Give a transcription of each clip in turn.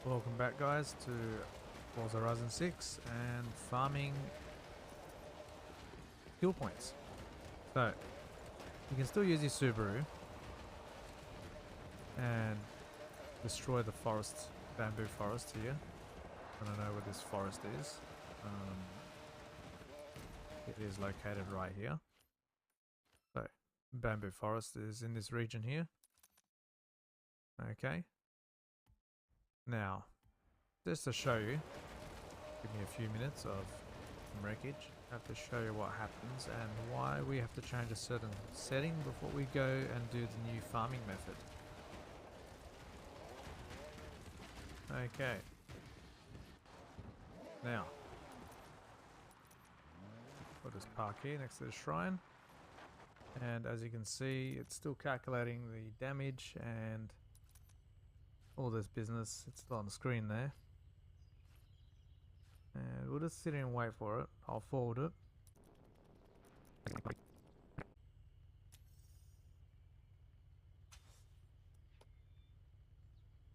Welcome back guys to Forza Horizon 6 and farming skill points. So you can still use your Subaru and destroy the forest, bamboo forest here. I don't know where this forest is. It is located right here. So bamboo forest is in this region here. Okay. Now, just to show you, give me a few minutes of wreckage. I have to show you what happens and why we have to change a certain setting before we go and do the new farming method. Okay. Now, we'll just park here next to the shrine. And as you can see, it's still calculating the damage and all this business. It's still on the screen there. And we'll just sit here and wait for it. I'll forward it.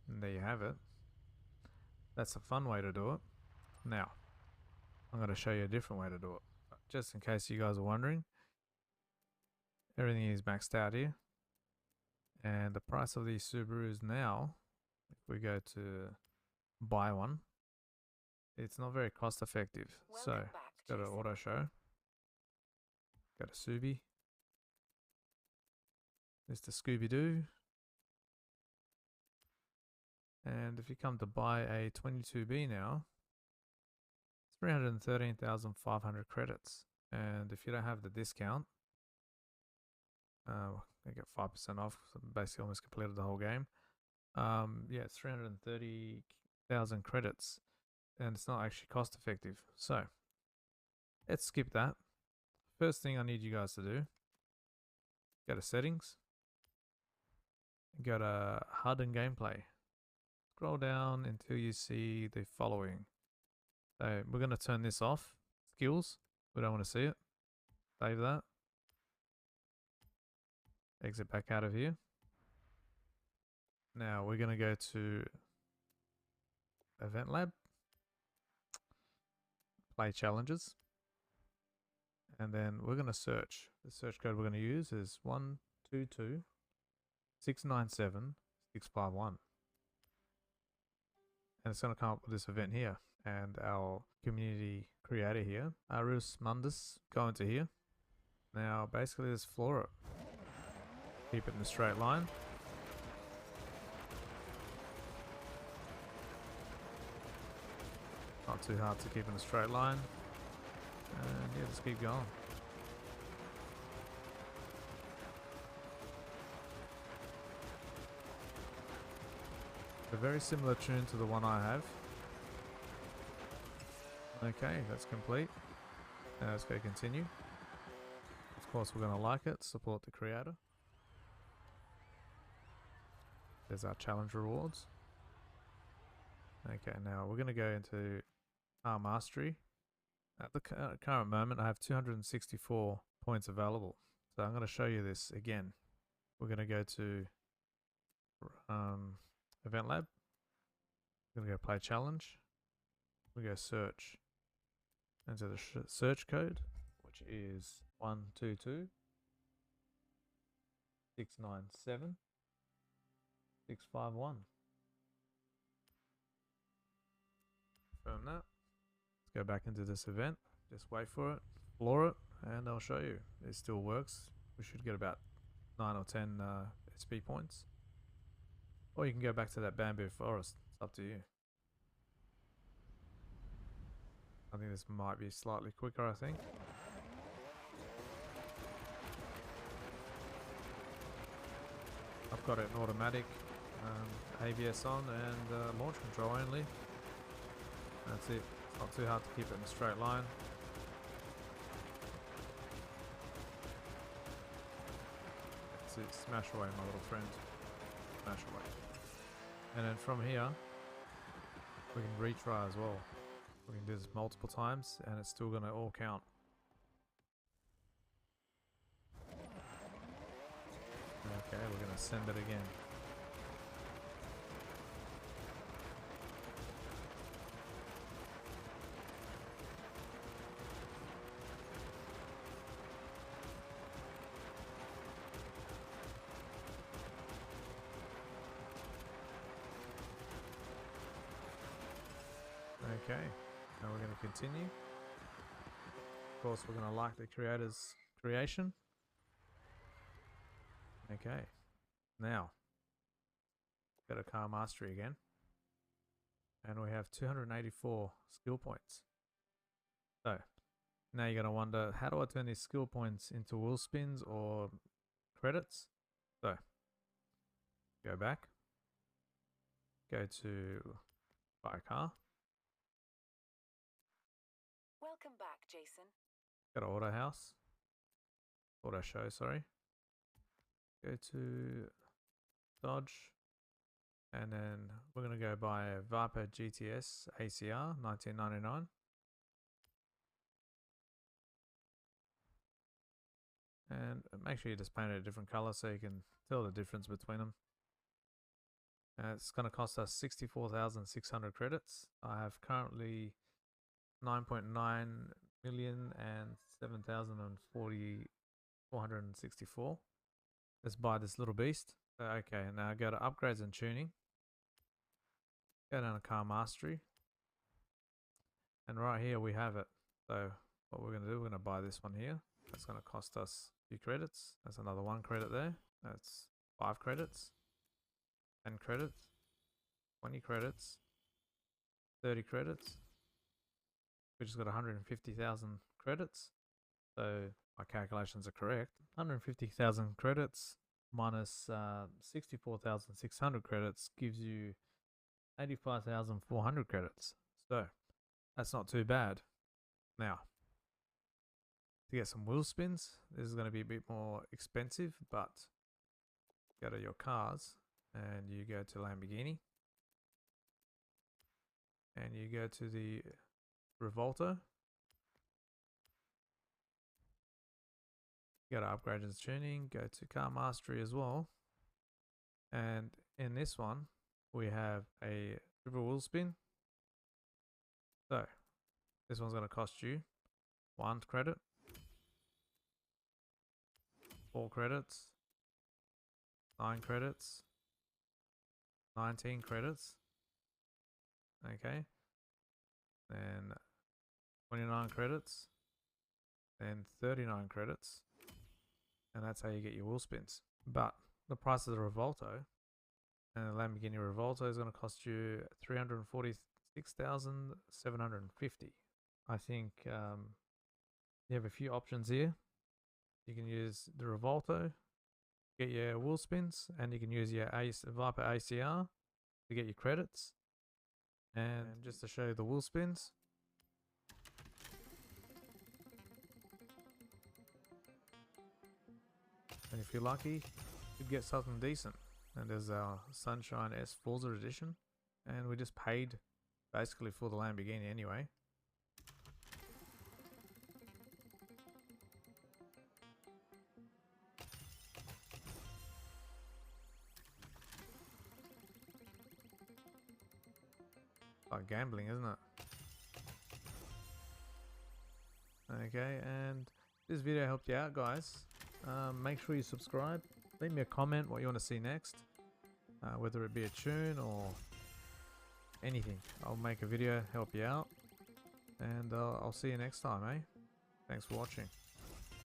And there you have it. That's a fun way to do it. Now, I'm going to show you a different way to do it. Just in case you guys are wondering, everything is maxed out here. And the price of these Subarus now, if we go to buy one, it's not very cost effective. So, go to auto show. Go to Subi. Mr. Scooby-Doo. And if you come to buy a 22B now, it's 313,500 credits. And if you don't have the discount, I get 5% off. So basically almost completed the whole game. Yeah, it's 330,000 credits. And it's not actually cost effective. So, let's skip that. First thing I need you guys to do, go to settings. Go to HUD and gameplay. Scroll down until you see the following. So we're going to turn this off. Skills. We don't want to see it. Save that. Exit back out of here. Now we're going to go to Event Lab. Play challenges. And then we're going to search. The search code we're going to use is 122-697-651. And it's going to come up with this event here. And our community creator here, Arus Mundus, go into here. Now, basically, just floor it. Keep it in a straight line. Not too hard to keep in a straight line. And yeah, just keep going. A very similar tune to the one I have. Okay, that's complete. Now let's go continue. Of course, we're going to like it, support the creator. There's our challenge rewards. Okay, now we're going to go into our mastery. At the current moment, I have 264 points available. So I'm going to show you this again. We're going to go to Event Lab. We're going to go play challenge. We go search. Enter the search code, which is 122-697-651. Confirm that. Let's go back into this event. Just wait for it, floor it, and I'll show you. It still works. We should get about 9 or 10 SP points. Or you can go back to that bamboo forest. It's up to you. I think this might be slightly quicker, I think. I've got it in automatic, ABS on, and launch control only. That's it. It's not too hard to keep it in a straight line. That's it. Smash away, my little friend. Smash away. And then from here, we can retry as well. We can do this multiple times and it's still going to all count. Okay, we're going to send it again. Okay, now we're going to continue. Of course, we're going to like the creator's creation. Okay, now go to car mastery again, and we have 284 skill points. So now you're going to wonder, how do I turn these skill points into wheel spins or credits? So go back, go to buy a car. Welcome back, Jason. Go to auto show, sorry. Go to Dodge, and then we're going to go buy a Viper GTS ACR 1999. And make sure you just paint it a different color so you can tell the difference between them. It's going to cost us 64,600 credits. I have currently 9.9 million and 7,464. Let's buy this little beast. Okay, now go to upgrades and tuning. Go down to car mastery. And right here we have it. So what we're going to do, we're going to buy this one here. That's going to cost us a few credits. That's another 1 credit there. That's 5 credits. 10 credits. 20 credits. 30 credits. We just got 150,000 credits. So my calculations are correct. 150,000 credits minus 64,600 credits gives you 85,400 credits. So that's not too bad. Now, to get some wheel spins, this is going to be a bit more expensive, but go to your cars and you go to Lamborghini and you go to the Revolto. Go to upgrades and tuning, go to car mastery as well. And in this one, we have a triple wheel spin. So this one's going to cost you 1 credit, 4 credits, 9 credits, 19 credits. Okay. Then 29 credits, then 39 credits. And that's how you get your wheel spins. But the price of the Revolto and the Lamborghini Revolto is going to cost you 346,750. I think you have a few options here. You can use the Revolto to get your wheel spins, and you can use your Viper ACR to get your credits. And just to show you the wheel spins, and if you're lucky, you'd get something decent. And there's our Sunshine S Forza edition, and we just paid basically for the Lamborghini anyway. Like gambling, isn't it? Okay, and this video helped you out, guys. Make sure you subscribe. Leave me a comment what you want to see next, whether it be a tune or anything. I'll make a video, help you out, and I'll see you next time, eh? Thanks for watching.